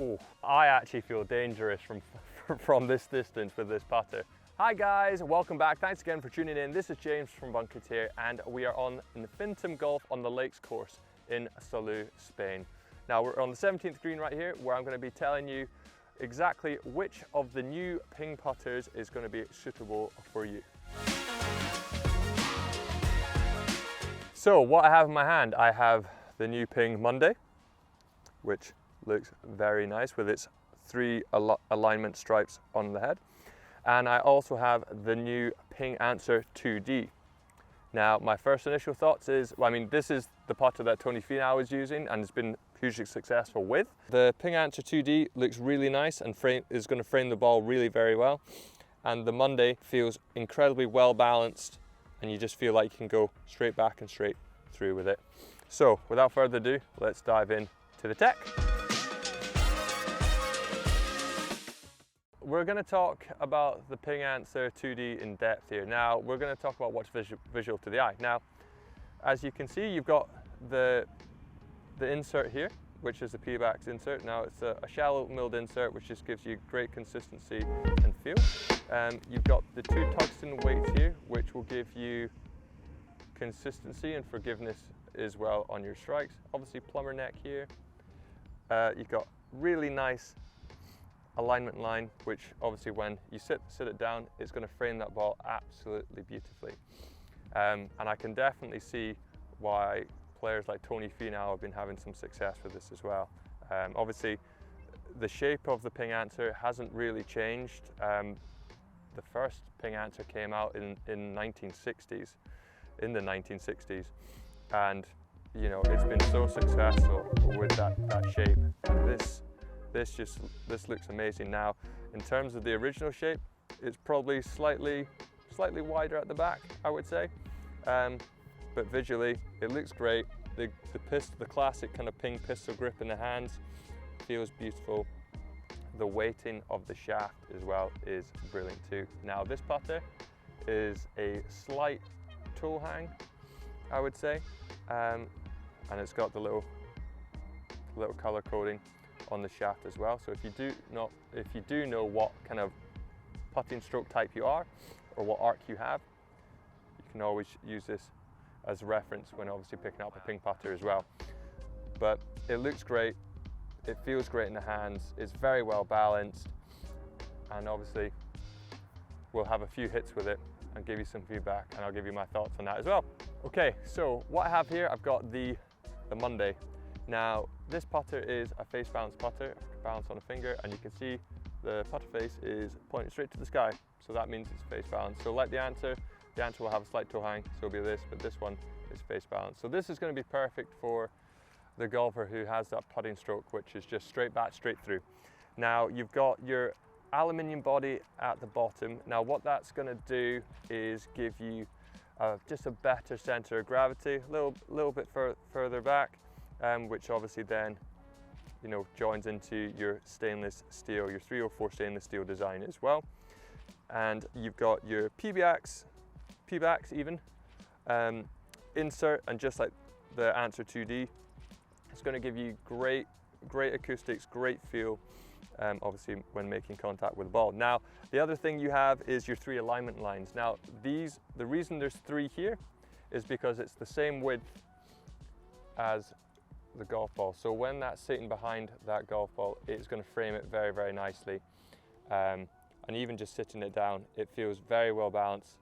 Oh, I actually feel dangerous from this distance with this putter. Hi guys, welcome back. Thanks again for tuning in. This is James from Bunkers here, and we are on Infintum Golf on the Lakes course in Salou, Spain. Now we're on the 17th green right here, where I'm going to be telling you exactly which of the new Ping putters is going to be suitable for you. So what I have in my hand, I have the new Ping Mundy, which looks very nice with its 3 alignment stripes on the head. And I also have the new PING Anser 2D. Now, my first initial thoughts is, well, I mean, this is the putter that Tony Finau is using and has been hugely successful with. The PING Anser 2D looks really nice and is going to frame the ball really very well. And the Mundy feels incredibly well balanced, and you just feel like you can go straight back and straight through with it. So, without further ado, let's dive in to the tech. We're going to talk about the PING Anser 2D in depth here. Now, we're going to talk about what's visual to the eye. Now, as you can see, you've got the insert here, which is the PEBAX insert. Now, it's a shallow milled insert, which just gives you great consistency and feel. You've got the 2 tungsten weights here, which will give you consistency and forgiveness as well on your strikes. Obviously, plumber neck here. You've got really nice alignment line, which obviously when you sit it down, it's going to frame that ball absolutely beautifully. And I can definitely see why players like Tony Finau have been having some success with this as well. Obviously, the shape of the PING Anser hasn't really changed. The first PING Anser came out in the 1960s, and you know, it's been so successful with that shape. And this looks amazing. Now, in terms of the original shape, it's probably slightly wider at the back, I would say. But visually, it looks great. The classic kind of Ping pistol grip in the hands feels beautiful. The weighting of the shaft as well is brilliant too. Now, this putter is a slight toe hang, I would say, and it's got the little color coding on the shaft as well. So if you do know what kind of putting stroke type you are or what arc you have, you can always use this as a reference when obviously picking up a Ping putter as well. But it looks great, it feels great in the hands, it's very well balanced, and obviously we'll have a few hits with it and give you some feedback, and I'll give you my thoughts on that as well. Okay, so what I have here, I've got the Mundy. Now, this putter is a face balance putter, balance on a finger, and you can see the putter face is pointing straight to the sky, so that means it's face balance. So like the Anser will have a slight toe hang, so it'll be this, but this one is face balance. So this is going to be perfect for the golfer who has that putting stroke, which is just straight back, straight through. Now, you've got your aluminium body at the bottom. Now, what that's going to do is give you just a better center of gravity, a little bit further back, which obviously then, you know, joins into your stainless steel, your 304 stainless steel design as well. And you've got your PEBAX even insert, and just like the Anser 2D, it's going to give you great acoustics, great feel, obviously when making contact with the ball. Now, the other thing you have is your 3 alignment lines. Now, the reason there's 3 here is because it's the same width as the golf ball. So when that's sitting behind that golf ball, it's going to frame it very, very nicely. And even just sitting it down, it feels very well balanced,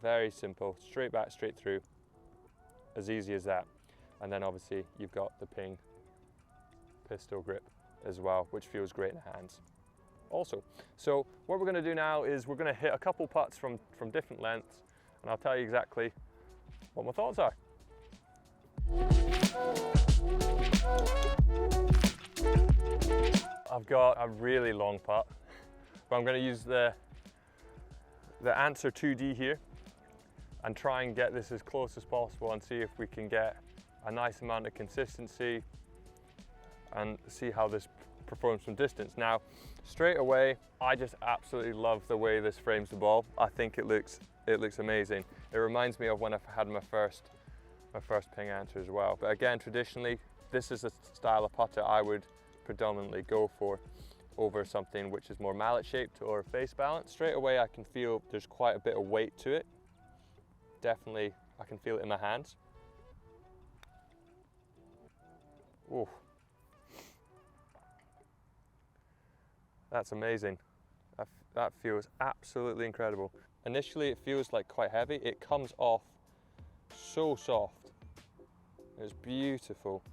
very simple, straight back, straight through, as easy as that. And then obviously you've got the Ping pistol grip as well, which feels great in the hands also. So what we're going to do now is we're going to hit a couple putts from different lengths, and I'll tell you exactly what my thoughts are. I've got a really long putt, but I'm going to use the Anser 2D here and try and get this as close as possible and see if we can get a nice amount of consistency and see how this performs from distance. Now, straight away, I just absolutely love the way this frames the ball. I think it looks amazing. It reminds me of when I had my first PING Anser as well. But again, traditionally, this is a style of putter I would predominantly go for over something which is more mallet shaped or face balanced. Straight away I can feel there's quite a bit of weight to it. Definitely I can feel it in my hands. Ooh. That's amazing. That feels absolutely incredible. Initially it feels like quite heavy. It comes off so soft. It's beautiful.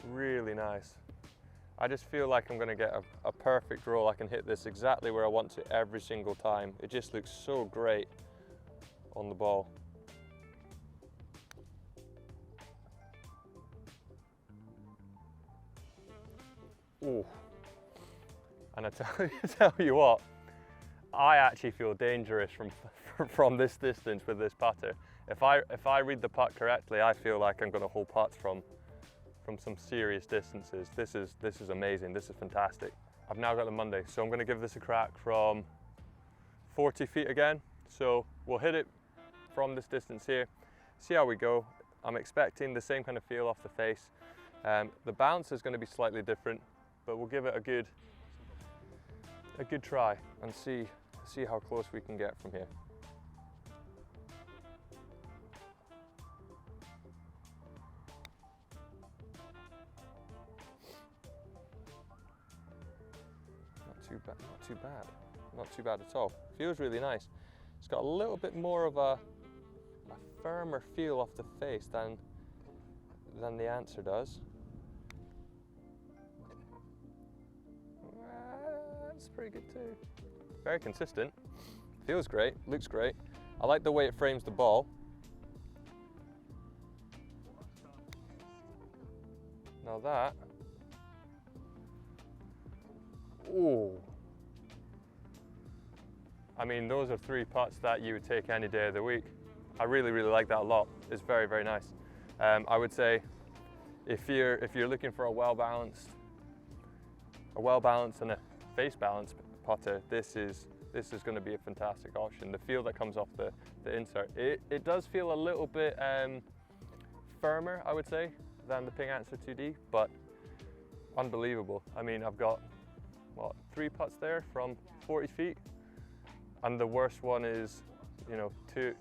Really nice. I just feel like I'm going to get a perfect roll. I can hit this exactly where I want to every single time. It just looks so great on the ball. Ooh. And I tell you what, I actually feel dangerous from this distance with this putter. If I read the putt correctly, I feel like I'm going to hold putts from some serious distances. This is amazing. This is fantastic. I've now got the Mundy, so I'm going to give this a crack from 40 feet again. So we'll hit it from this distance here, see how we go. I'm expecting the same kind of feel off the face. The bounce is going to be slightly different, but we'll give it a good try and see how close we can get from here. Not too bad at all. Feels really nice. It's got a little bit more of a firmer feel off the face than the Anser does. That's pretty good too. Very consistent. Feels great. Looks great. I like the way it frames the ball. Now that. Ooh. I mean, those are 3 putts that you would take any day of the week. I really like that a lot. It's very nice. I would say if you're looking for a well balanced and a face balanced putter, this is going to be a fantastic option. The feel that comes off the insert, it does feel a little bit firmer, I would say, than the PING Anser 2D, but unbelievable. I mean, I've got what, 3 putts there from 40 feet. And the worst one is, you know, two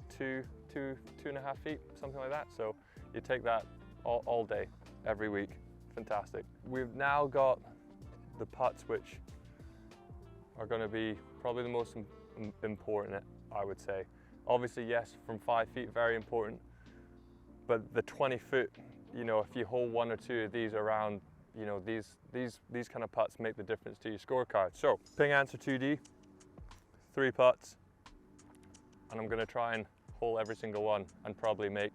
and a half feet, something like that. So you take that all day, every week. Fantastic. We've now got the putts which are going to be probably the most important, I would say. Obviously, yes, from 5 feet, very important. But the 20 foot, you know, if you hold 1 or 2 of these around, you know, these kind of putts make the difference to your scorecard. So PING Anser 2D. 3 putts, and I'm going to try and hole every single one and probably make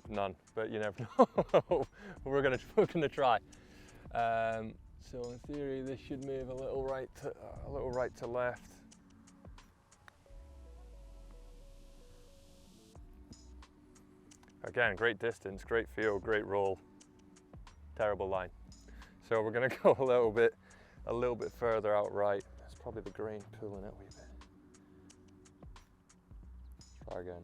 none, but you never know. we're going to try. So in theory, this should move a little right to left. Again, great distance, great feel, great roll. Terrible line. So we're going to go a little bit further out right. Probably the grain pulling it a wee bit. Try again.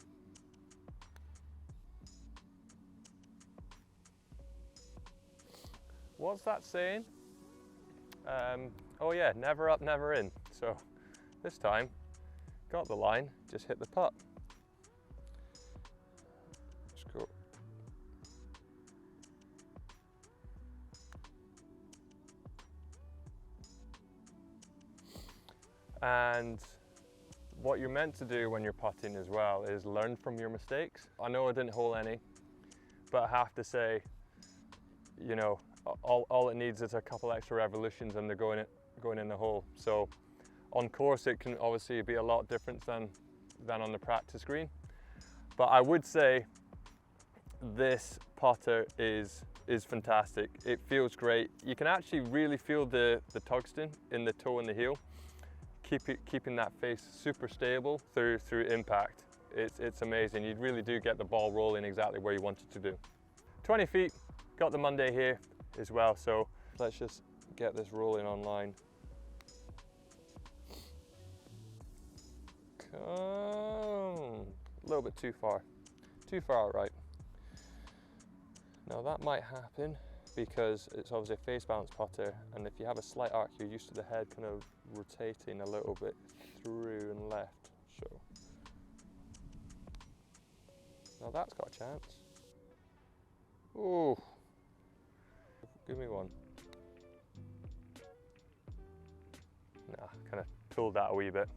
What's that saying? Oh yeah, never up, never in. So this time, got the line, just hit the putt. Let's go. And what you're meant to do when you're putting as well is learn from your mistakes. I know I didn't hole any, but I have to say, you know, all it needs is a couple extra revolutions and they're going in the hole. So on course it can obviously be a lot different than on the practice green. But I would say this putter is fantastic. It feels great. You can actually really feel the tungsten in the toe and the heel. Keeping that face super stable through impact. It's amazing. You really do get the ball rolling exactly where you want it to do. 20 feet, got the Mundy here as well, so let's just get this rolling online. Come. A little bit too far. too far out right. Now that might happen because it's obviously a face bounce putter, and if you have a slight arc, you're used to the head kind of rotating a little bit through and left. So now that's got a chance. Oh, give me one. Nah, kind of pulled that a wee bit.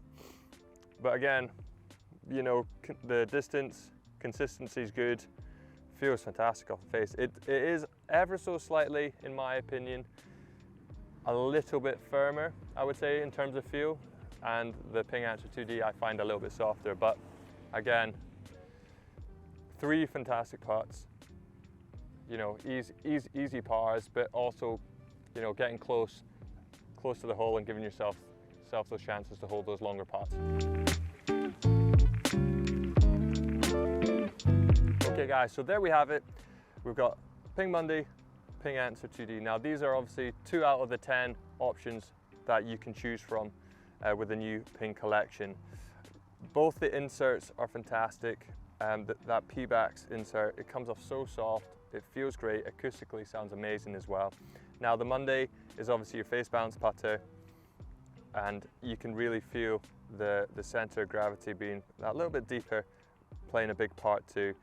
But again, you know, the distance, consistency is good. Feels fantastic off the face. It is ever so slightly, in my opinion, a little bit firmer, I would say, in terms of feel. And the PING Anser 2D I find a little bit softer. But again, 3 fantastic putts. You know, easy pars, but also, you know, getting close to the hole and giving yourself those chances to hold those longer putts. Okay guys, so there we have it. We've got Ping Mundy, PING Anser 2D. Now these are obviously 2 out of the 10 options that you can choose from with the new Ping collection. Both the inserts are fantastic. That PEBAX insert, it comes off so soft, it feels great, acoustically sounds amazing as well. Now the Mundy is obviously your face bounce putter, and you can really feel the center of gravity being a little bit deeper, playing a big part too.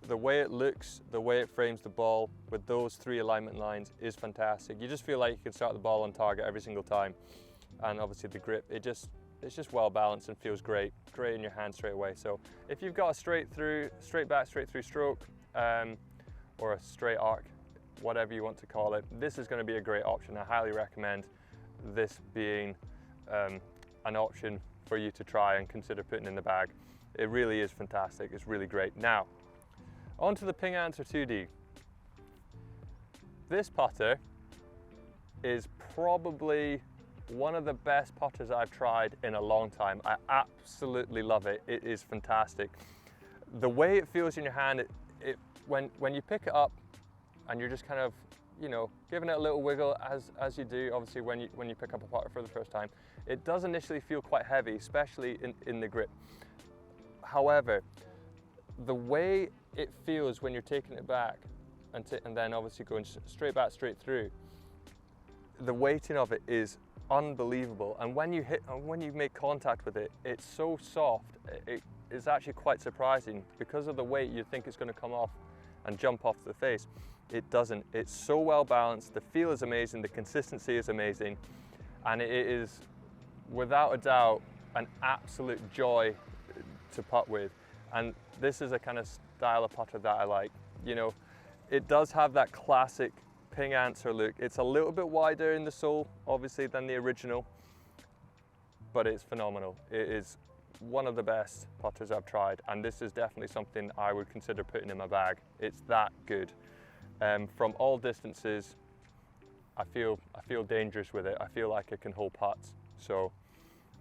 The way it looks, the way it frames the ball with those 3 alignment lines is fantastic. You just feel like you can start the ball on target every single time. And obviously the grip, it's just well balanced and feels great in your hand straight away. So if you've got a straight back, straight through stroke, or a straight arc, whatever you want to call it, this is going to be a great option. I highly recommend this being an option for you to try and consider putting in the bag. It really is fantastic, it's really great. Now, on to the PING Anser 2D. This putter is probably one of the best putters I've tried in a long time. I absolutely love it. It is fantastic. The way it feels in your hand, when you pick it up and you're just kind of, you know, giving it a little wiggle as you do, obviously when you pick up a putter for the first time, it does initially feel quite heavy, especially in the grip. However, the way it feels when you're taking it back and then obviously going straight back, straight through, the weighting of it is unbelievable. And when you make contact with it, it's so soft. It is actually quite surprising. Because of the weight, you'd think it's going to come off and jump off the face. It doesn't. It's so well balanced. The feel is amazing. The consistency is amazing. And it is, without a doubt, an absolute joy to putt with. And this is a kind of style of putter that I like. You know, it does have that classic PING Anser look. It's a little bit wider in the sole, obviously, than the original, but it's phenomenal. It is one of the best putters I've tried, and this is definitely something I would consider putting in my bag. It's that good. From all distances, I feel dangerous with it. I feel like it can hold putts. So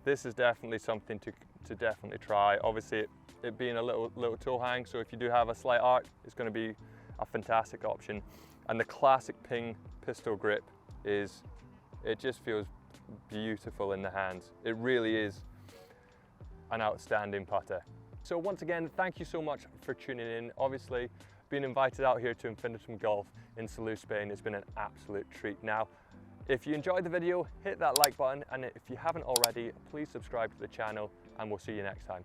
this is definitely something to definitely try. Obviously, it being a little toe hang, so if you do have a slight arc, it's going to be a fantastic option. And the classic Ping pistol grip it just feels beautiful in the hands. It really is an outstanding putter. So once again, thank you so much for tuning in. Obviously, being invited out here to Infinitum Golf in Salou, Spain has been an absolute treat. Now, if you enjoyed the video, hit that like button, and if you haven't already, please subscribe to the channel, and we'll see you next time.